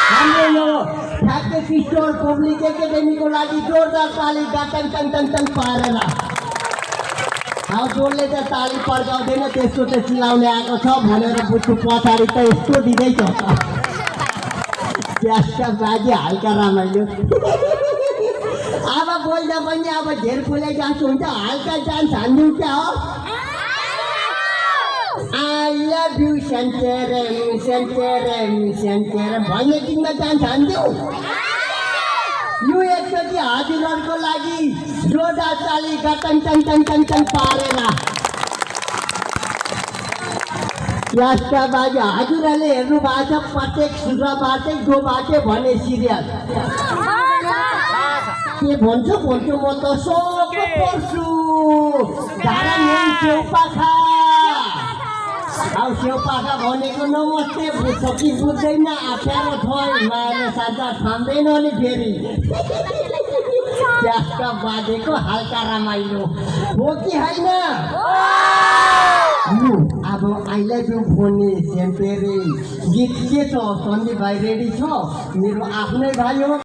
हाम्रो यो ठ्याक्कै किशोर पब्लिक एकाडेमीको लागि जोरदार ताली गाटन टन टन टन पारेर जोडले त ताली पड्काउँदैन त्यस्तो त चिलाउने आएको छ भनेर बुझ्छु पछाडि त यस्तो दिँदैछ त्यसका बाजे हल्का रमाइलो अब बोल्दा पनि अब धेर बोलाइ जस्तो हुन्छ हल्का जान्छ हान्दिउँ क्या हो I love you Santaram Santaram Santaram भन्ने दिनमा जान्छ हान्दिउँ यो एकचोटि हजुरहरूको लागि जोरदार ताली गटन टन टन टन टन पारेर यसका बाजे हजुरहरूले हेर्नु भएको छ प्रत्येक शुक्रबारकै गोबाटे भन्ने सिरियल के भन्छु म त सब पढ्छु धारा छेउपाखा छेउपाखा भनेको नमस्ते बुझ्छ कि बुझ्दैन अप्ठ्यारो छ मायाले साझा थाम्दैन नि फेरि त्यसका बाजेको हल्का रमाइलो हो कि होइन अब आई लभ यु भन्ने सेम्पेरे गीत के छ सन्दीप भाइ रेडी छ मेरो आफ्नै भाइ हो